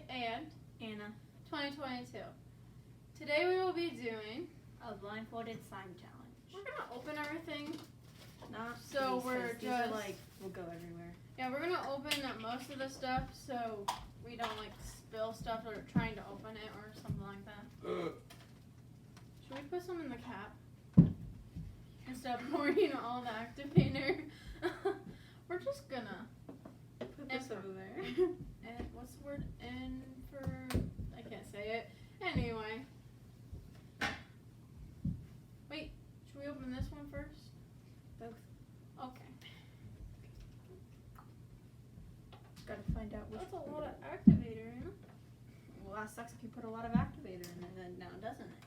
and Anna. 2022. Today we will be doing A blindfolded slime challenge. we're gonna open everything. Not So these, we're 'cause these are just- like will go everywhere. Yeah, we're gonna open up most of the stuff so we don't like spill stuff or trying to open it or something like that. Should we put some in the cap instead of pouring all the activator? We're just gonna Put this over there. And what's the word? I can't say it. Anyway. Wait, should we open this one first? Both. Okay. Gotta find out which. That's a lot of activator, you know? Well, that sucks if you put a lot of activator in it, then now doesn't it?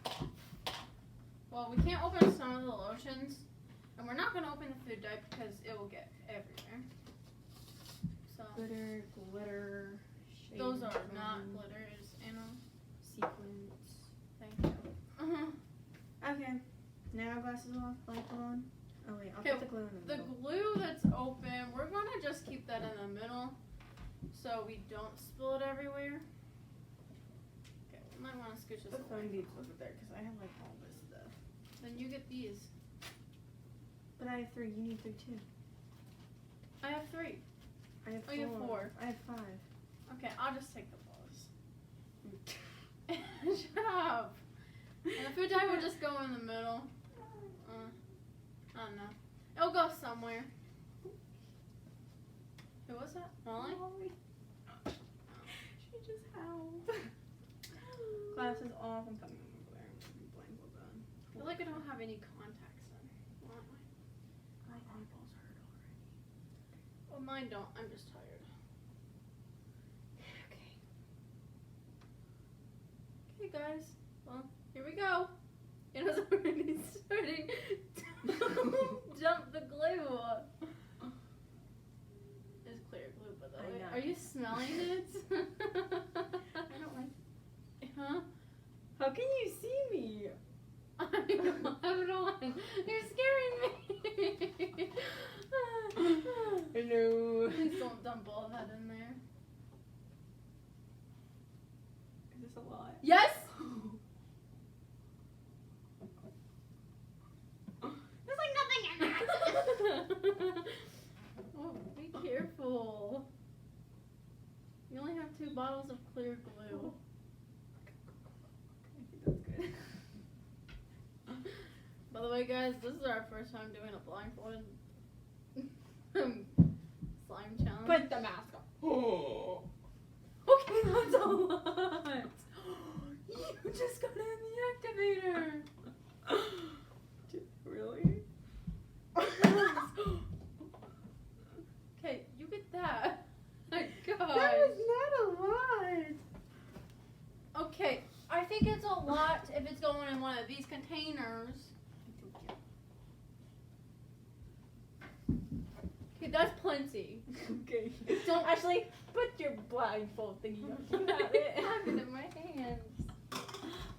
Well, we can't open some of the lotions, and we're not gonna open the food dye because it will get everywhere. So Glitter. Shade those are foam, not glitters, Anna. Sequins. Thank you. Okay. Now glasses off, blindfold on. Oh wait, I'll Okay, put the glue in the The middle. glue that's open, we're gonna just keep that in the middle so we don't spill it everywhere. Okay, we might want to scooch this Put away. phone beads over there because I have like all this stuff. Then you get these. But I have 3. You need 3 too. I have 3. I have 4. Oh, you have 4. I have 5. Okay, I'll just take the bows. Shut up. And the food dye will just go in the middle. I don't know. It'll go somewhere. Who was that? Molly? She just howled. Glasses off. I'm coming over there. Blindfold on. I feel like I don't have any contacts in. Why? My eyeballs hurt already. Well, mine don't. I'm just tired. Okay. Okay, guys. Well, here we go. It was already starting to dump the glue. It's clear glue, by the I way. know. Are you smelling it? I don't like. Huh? How can you see me? I don't have it on. You're scaring me. Hello. Please don't dump all that in there. Is this a lot? Yes! There's like nothing in that. Oh, be careful. You only have 2 bottles of clear glue. I think that's good. By the way, guys, this is our first time doing a blindfolded slime challenge. Put the mask on. Okay, that's a lot. You just got in the activator. Really? Okay, you get that. My gosh. That was not a lot. Okay, I think it's a lot if it's going in one of these containers. Okay, that's plenty. Okay. Don't Actually, put your blindfold thingy on. You have it. I have it in my hands.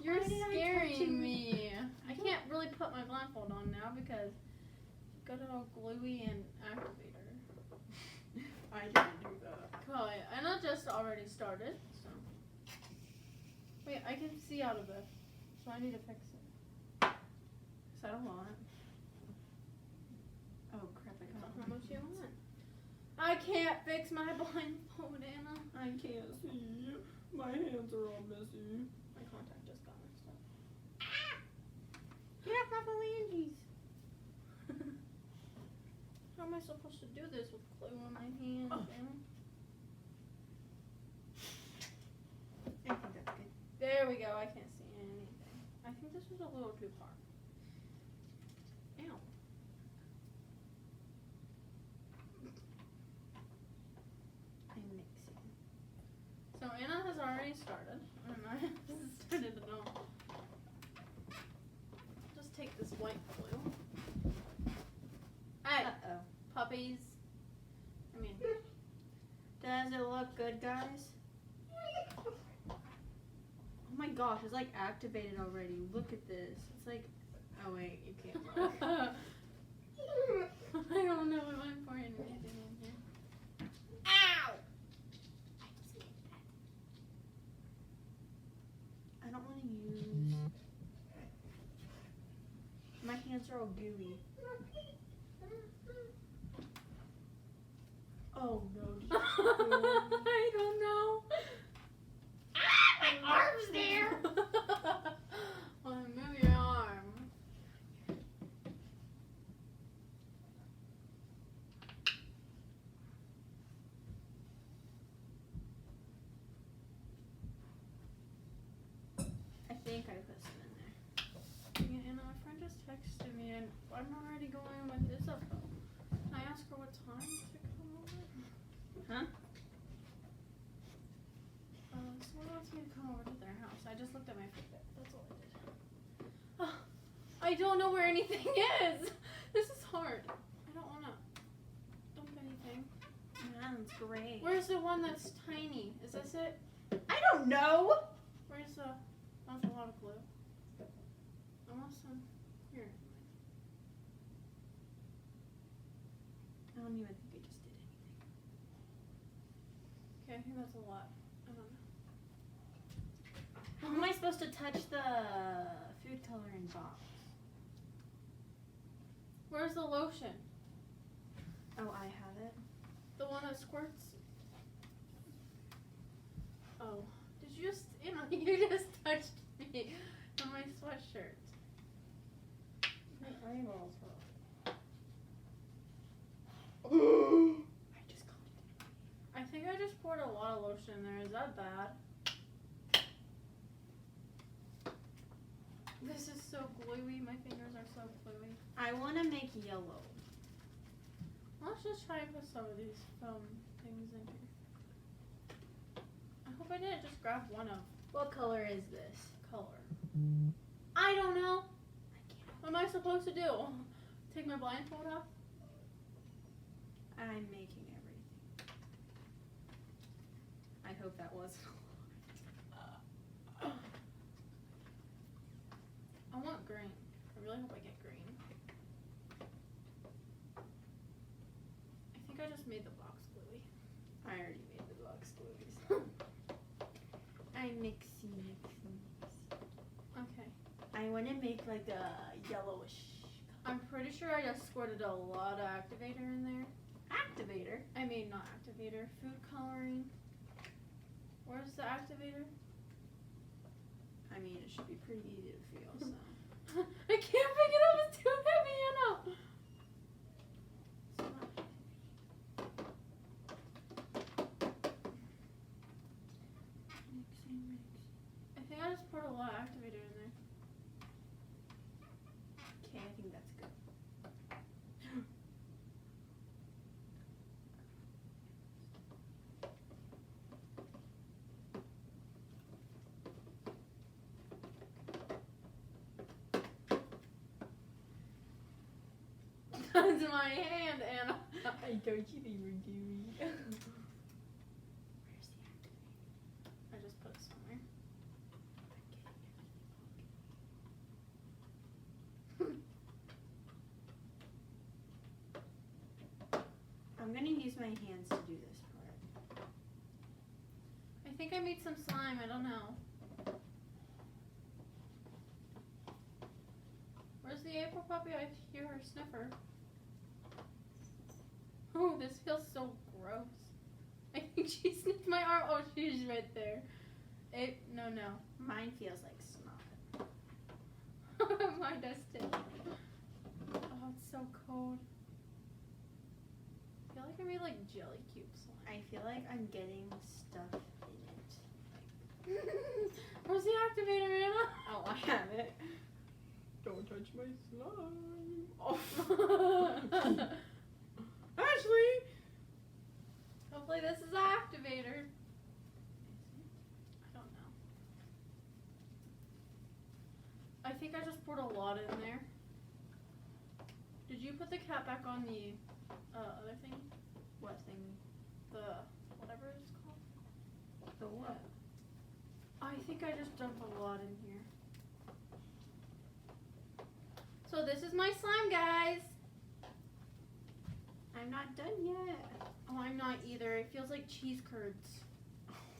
You're Why did I touch scaring you? me. I can't really put my blindfold on now because it got it all gluey and activator. I didn't do that. Okay, and I just already started, so. Wait, I can see out of this, so I need to fix it. Is that a lot? Oh crap! I got How much you want? I can't fix my blindfold, Anna. I can't see. My hands are all messy. My contact just got mixed up. Get off my phalanges. How am I supposed to do this with glue on my hands, Anna? I think that's good. There we go. I can't see anything. I think this was a little too far. Ow. I'm mixing. So Anna has already started. And I haven't started at all. Just take this white glue. Hey, Uh-oh. puppies. I mean, Does it look good, guys? Oh my gosh, it's like activated already. Look at this. It's like, oh wait, you can't look. I don't know if I'm pouring anything in here. Ow! don't want to use. My hands are all gooey. Oh no. I don't know. Ah, my arm's there. Well, move your arm. I think I put some in there. Yeah, Anna, my friend just texted me and I'm already going with Isabel. Can I ask her what time to come over? Huh? Someone wants me to come over to their house. I just looked at my Fitbit. That's all I did. Oh, I don't know where anything is. This is hard. I don't want to dump anything. That's great. Where's the one that's tiny? Is this it? I don't know. Where's the... That's a lot of glue. Almost some... Here. I don't even think I just did anything. Okay, I think that's a lot. I don't know. How am I supposed to touch the food coloring box? Where's the lotion? Oh, I have it. The one that squirts? Oh. Did you just... You just touched me on my sweatshirt. My eyeballs were. I just got it. I think I just poured a lot of lotion in there. Is that bad? This is so gluey. My fingers are so gluey. I want to make yellow. Let's just try and put some of these foam things in here. I hope I didn't just grab one of What color is this? color. I don't know. What am I supposed to do? Take my blindfold off? I'm making everything. I hope that wasn't a lot. I want green. I really hope I get green. I think I just made the box gluey. I already made the box gluey. I'm mixing. Okay. I want to make like a yellowish I'm pretty sure I just squirted a lot of activator in there. activator. I mean, not activator, food coloring. Where's the activator? I mean, it should be pretty easy to feel, so. I can't pick it up, it's too heavy, Anna. It's not Mixing. I think I just poured a lot of activator in there. Okay, I think that's good. That's my hand, Anna. I don't you think we're doing? Where's the I just put it somewhere. I'm gonna use my hands to do this part. I think I made some slime, I don't know. Where's the April puppy? I hear her sniffer. Oh, this feels so gross. I think she sniffed my arm. Oh, she's right there. No. Mine feels like snot. Mine does too. Oh, it's so cold. I feel like I made like jelly cube slime. I feel like I'm getting stuff in it. Where's the activator, Anna? Oh, I have it. Don't touch my slime. Oh. Ashley! Hopefully this is the activator. I don't know. I think I just poured a lot in there. Did you put the cap back on the other thing? What thing? The whatever it's called? The what? I think I just dumped a lot in here. So this is my slime, guys. I'm not done yet. Oh, I'm not either. It feels like cheese curds.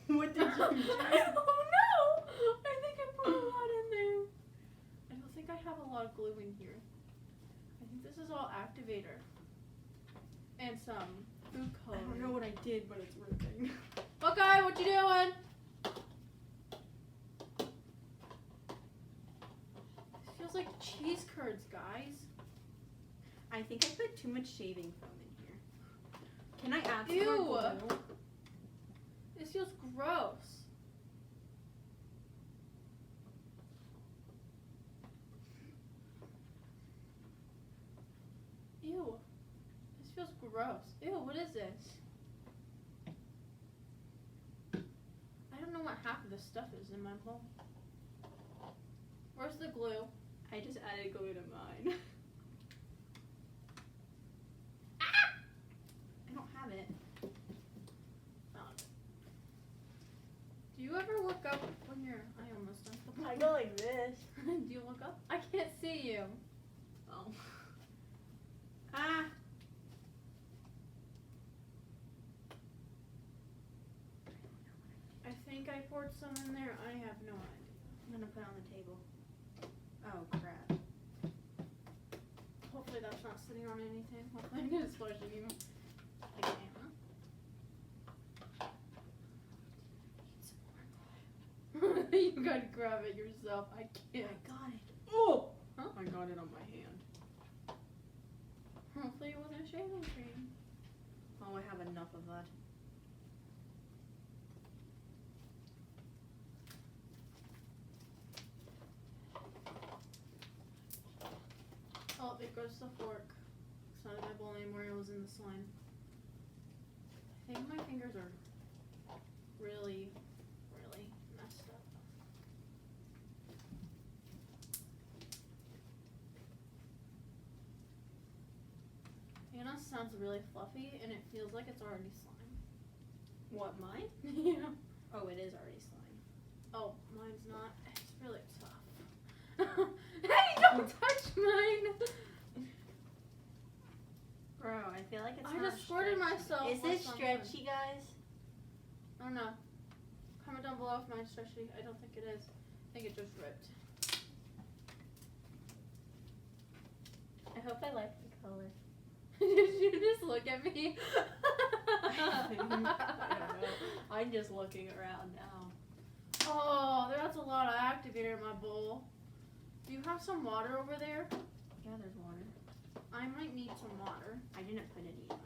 What did you do? I don't know. I think I put a activator. And some food I coloring. don't know what I did, but it's ripping. What guy? What you doing? This feels like cheese curds, guys. I think I put too much shaving foam in here. Can I add some Ew. more glue? This feels gross. Ew. This feels gross. Ew, what is this? I don't know what half of this stuff is in my bowl. Where's the glue? I just added glue to mine. I don't have it. Found it. Do you ever look up when you're... I almost done. I go like this. Do you look up? I can't see you. Oh. Ah. I think I poured some in there. I have no idea. I'm gonna put it on the table. Oh crap. Hopefully that's not sitting on anything. Hopefully I'm gonna splash you. The camera. You gotta grab it yourself. I can't. I got it. Oh! Huh? I got it on my hand. Hopefully it wasn't shaving cream. Oh, I have enough of that. Oh, it goes the fork. It's not in my bowl anymore. It was in the slime. I think my fingers are really, really messed up. Anna sounds really fluffy, and it feels like it's already slime. What, mine? Yeah. Oh, it is already slime. Oh, mine's not. It's really tough. Hey, don't touch mine! Bro, I feel like it's I not just squirted stretchy. myself. Is with this something. stretchy, guys? I don't know. Comment down below if mine's stretchy. I don't think it is. I think it just ripped. I hope I like the color. Did you just look at me? I don't know. I'm just looking around now. Oh, that's a lot of activator in my bowl. Do you have some water over there? Yeah, there's water. I might need some water. I didn't put any in mine.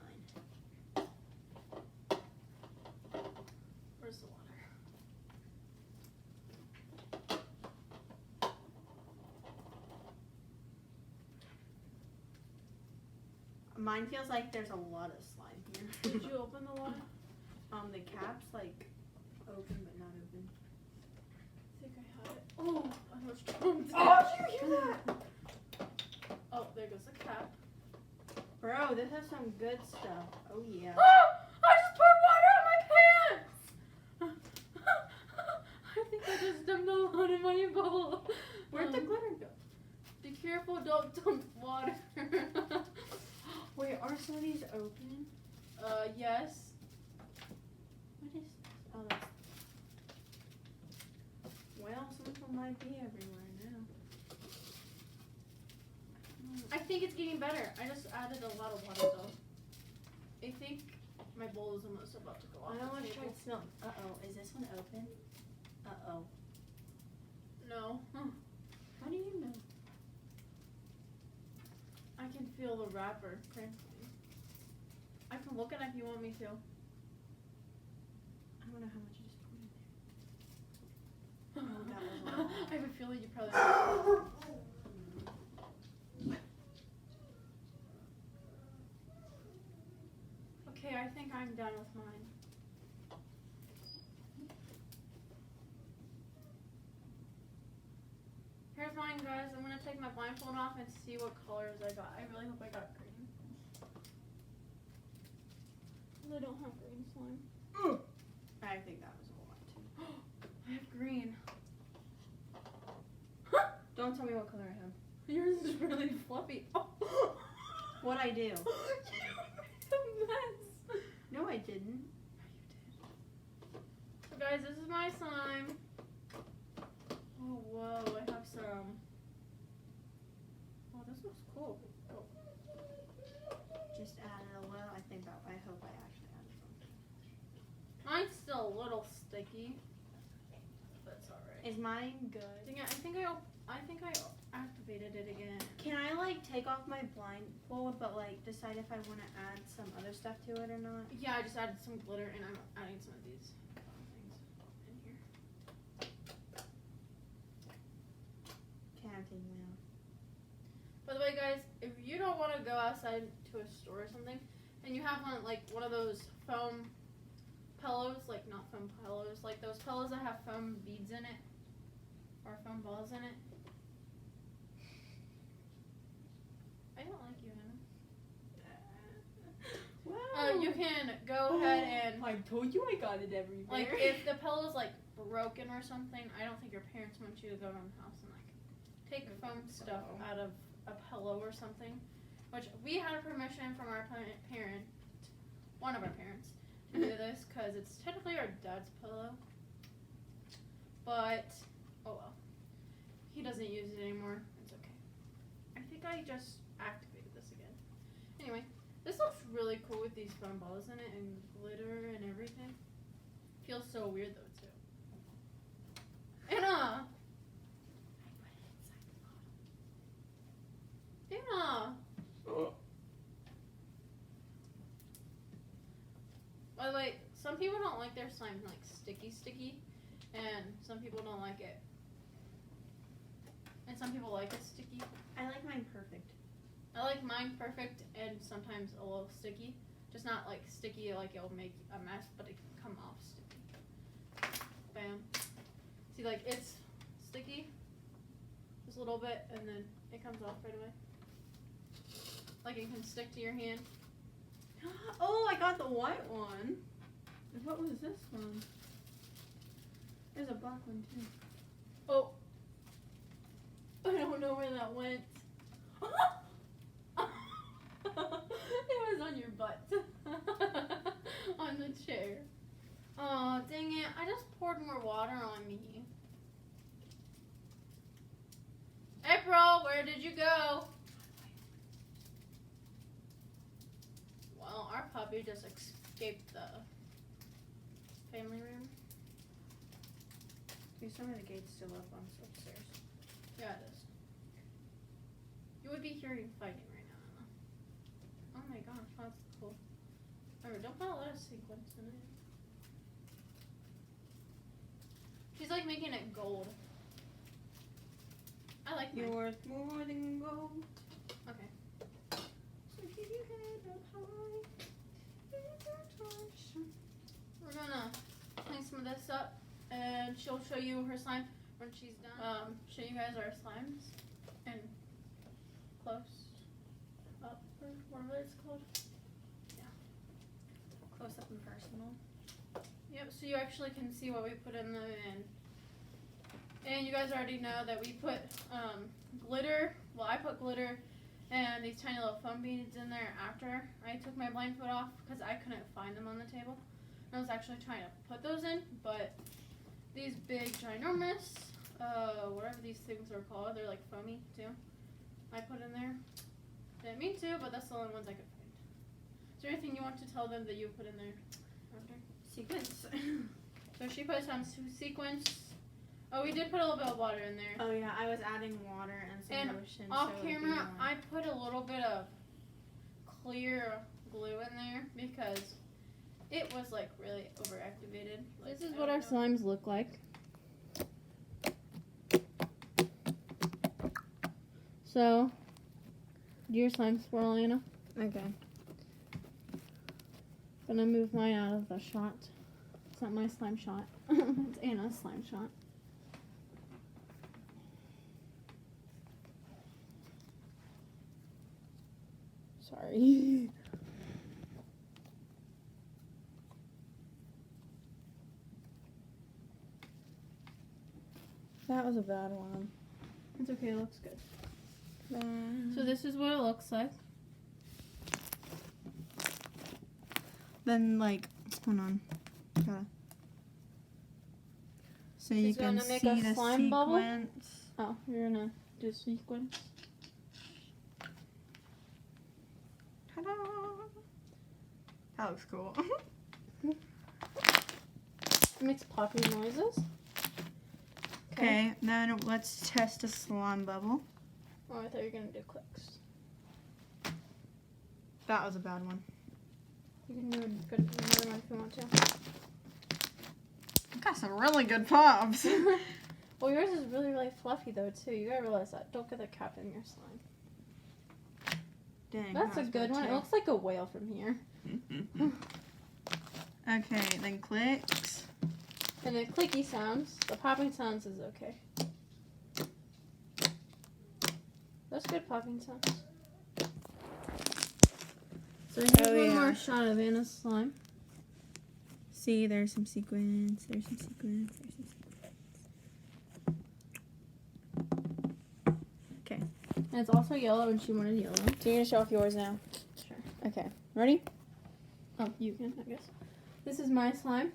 Where's the water? Mine feels like there's a lot of slime here. Did you open the water? The cap's like open but not open. I think I had it. Oh, I was trying to. Oh, did you hear that? Oh, there goes the cap. Bro, this has some good stuff. Oh yeah. Oh, I just poured water on my pants! I think I just dumped a lot in my bowl. Where'd the glitter go? Be careful, don't dump water. Wait, are some of these open? Yes. What is this? Oh, that's... Well, some of them might be everywhere now. I think it's getting better. I just added a lot of water though. I think my bowl is almost about to go off. I the almost table. tried smelling. Uh-oh, is this one open? Uh-oh. No. How do you know? I can feel the wrapper crinkling. I can look at it if you want me to. I don't know how much you just put in there. Oh, that was a lot. I have a feeling you probably. Okay, I think I'm done with mine. Here's mine, guys. I'm gonna take my blindfold off and see what colors I got. I really hope I got green. I don't have green slime. I think that was a lot too. I have green. Don't tell me what color I have. Yours is really fluffy. Oh. What'd I do? You made a mess. No, I didn't. So guys, this is my slime. Oh, whoa, I have some. Oh, this looks cool. Oh. anything, but I hope I actually added something. Mine's still a little sticky, but it's alright. Is mine good? I think I activated it again. Can I like take off my blindfold, but like decide if I want to add some other stuff to it or not? Yeah, I just added some glitter and I'm adding some of these things in here. Okay, I'm taking it off. By the way, guys, if you don't want to go outside to a store or something, and you have one of those foam pillows, like not foam pillows, like those pillows that have foam beads in it, or foam balls in it. I don't like you, Hannah. Wow. You can go ahead and, I told you I got it everywhere. like, if the pillow's like broken or something, I don't think your parents want you to go around the house and like take foam stuff out of a pillow or something. Which we had permission from our parent, one of our parents, to do this because it's technically our dad's pillow. But oh well, he doesn't use it anymore. It's okay. I think I just activated this again. Anyway, this looks really cool with these foam balls in it and glitter and everything. Feels so weird though too. Anna! Anna! By the way, some people don't like their slime like sticky, and some people don't like it. And some people like it sticky. I like mine perfect. I like mine perfect and sometimes a little sticky. Just not like sticky like it'll make a mess, but it can come off sticky. Bam. See, like it's sticky just a little bit and then it comes off right away. Like it can stick to your hand. Oh, I got the white one. What was this one? There's a black one too. Oh. I don't know where that went. It was on your butt. On the chair. Oh, dang it. I just poured more water on me. April, where did you go? Well, our puppy just escaped the family room. See, some of the gate's still up on upstairs. Yeah, it is. You would be hearing fighting right now, Emma. Oh my gosh, that's cool. Remember, don't put a lot of sequins in it. She's like making it gold. I like You're mine. worth more than gold. Okay. So keep your head up high. We're gonna clean some of this up, and she'll show you her slime when she's done. Show you guys our slimes and close up or whatever it's called. Yeah. Close up and personal. Yep. So you actually can see what we put in them, and you guys already know that we put glitter. Well, I put glitter and these tiny little foam beads in there after I took my blindfold off because I couldn't find them on the table. I was actually trying to put those in, but these big, ginormous, whatever these things are called, they're like foamy too. I put in there. Didn't mean to, but that's the only ones I could find. Is there anything you want to tell them that you put in there after? Sequence. So she put some sequins. Oh, we did put a little bit of water in there. Oh yeah, I was adding water and some And lotion. off so it'd be camera, more. I put a little bit of clear glue in there because it was like really overactivated. Like, This is what our slimes look like. So, do your slime swirl, Anna. Okay. Gonna move mine out of the shot. It's not my slime shot. It's Anna's slime shot. Sorry. That was a bad one. It's okay, it looks good. So this is what it looks like. Then like, hold on. So you She's can gonna make see a the slime bubble? sequence. Oh, you're gonna do sequence. Ta-da! That looks cool. It makes popping noises. Okay, then let's test a slime bubble. Oh, I thought you were gonna do clicks. That was a bad one. You can do another one if you want to. Got some really good pops. Well, yours is really, really fluffy though too. You gotta realize that. Don't get the cap in your slime. Dang, That's that a was good bad one. It too. looks like a whale from here. Okay, then clicks. And the clicky sounds, the popping sounds is okay. That's good popping sounds. So here's one more shot of Anna's slime. See, there's some sequins. There's some sequins. Okay. And it's also yellow and she wanted yellow. So you're gonna show off yours now? Sure. Okay. Ready? Oh, you can, I guess. This is my slime.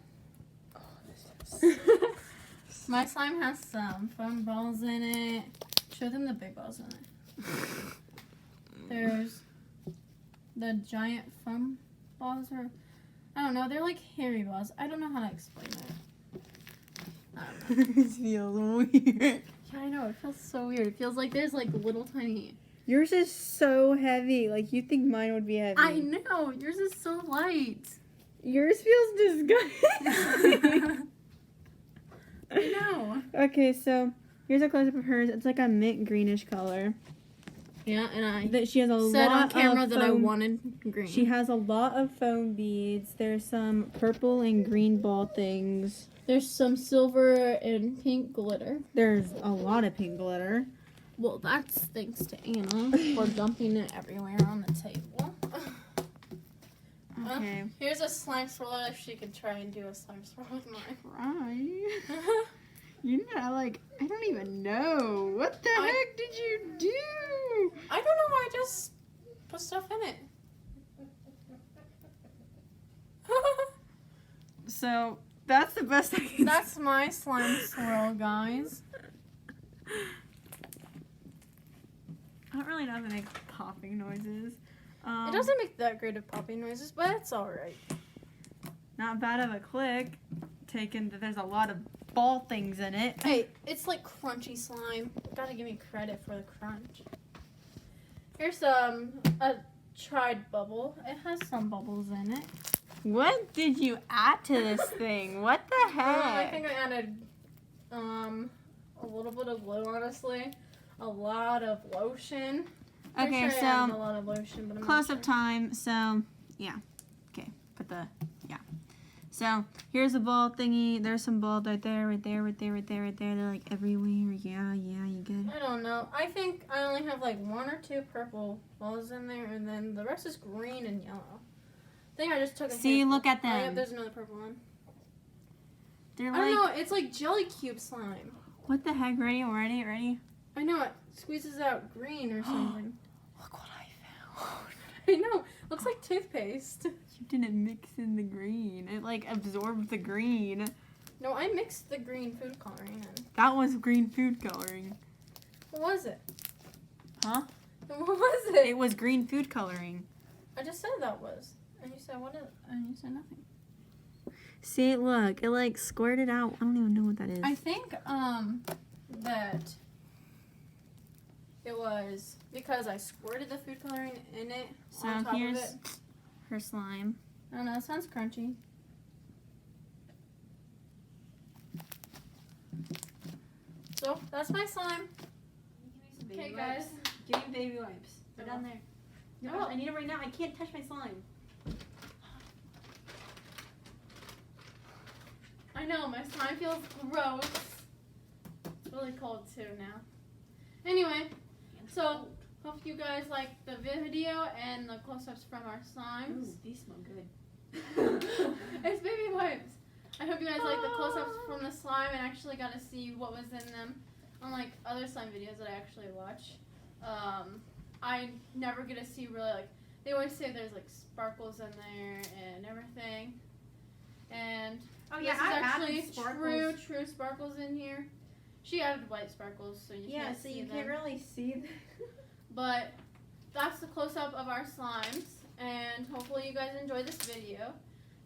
Oh, this is. My slime has some foam balls in it. Show them the big balls in it. There's the giant foam balls, or I don't know. They're like hairy balls. I don't know how to explain it. I don't know. This feels weird. Yeah, I know. It feels so weird. It feels like there's like little tiny. Yours is so heavy. Like, you think mine would be heavy. I know. Yours is so light. Yours feels disgusting. I know. Okay, so here's a close-up of hers. It's like a mint greenish color. Yeah, and I That she has a said lot on camera of that I foam- wanted green. She has a lot of foam beads. There's some purple and green ball things. There's some silver and pink glitter. There's a lot of pink glitter. Well, that's thanks to Anna for dumping it everywhere on the table. Okay. Here's a slime swirler if she could try and do a slime swirl with mine. Right. You know, I don't even know. What the heck did you do? I don't know. I just put stuff in it. So, that's the best I can That's my slime swirl, guys. I don't really know how to make popping noises. It doesn't make that great of popping noises, but it's alright. Not bad of a click. Taken that there's a lot of ball things in it. Hey, it's like crunchy slime. Gotta give me credit for the crunch. Here's a tried bubble. It has some bubbles in it. What did you add to this thing? What the I heck? think I added a little bit of glue, honestly. A lot of lotion. Pretty Okay, sure I added a so lot of lotion, but I'm close not up sure. time. So, yeah. Okay, So, here's a ball thingy. There's some balls right there, right there, right there, right there, right there. They're like everywhere. Yeah, you good? I don't know. I think I only have like 1 or 2 purple balls in there, and then the rest is green and yellow. I think I just took a See, handful. look at Oh, yeah, them. there's another purple one. They're I don't like, know. It's like jelly cube slime. what the heck? Ready? I know it squeezes out green or something. Look what I found. I know. Looks like toothpaste. You didn't mix in the green. It like absorbed the green. No, I mixed the green food coloring in. That was green food coloring. What was it? Huh? What was it? It was green food coloring. I just said that was. And you said what? And you said nothing. See, look, it like squirted out. I don't even know what that is. I think that it was because I squirted the food coloring in it So on top of here's it. her slime. I don't know. It sounds crunchy. So that's my slime. Okay, guys. Give me baby wipes. They're down there. No, I need it right now. I can't touch my slime. I know, my slime feels gross. It's really cold too now. Anyway, so hope you guys liked the video and the close-ups from our slimes. Ooh, these smell good. It's baby wipes. I hope you guys liked the close-ups from the slime and actually got to see what was in them. Unlike other slime videos that I actually watch, I never get to see really like, they always say there's like sparkles in there and everything. And Oh this yeah, is I actually added sparkles. true sparkles in here. She added white sparkles, so you can't see them. really see them. But that's the close-up of our slimes. and hopefully you guys enjoy this video.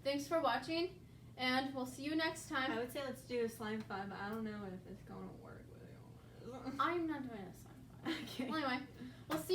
Thanks for watching, and we'll see you next time. I would say let's do a slime 5, but I don't know if it's going to work with it. I'm not doing a slime. Okay. Well, anyway, we'll see you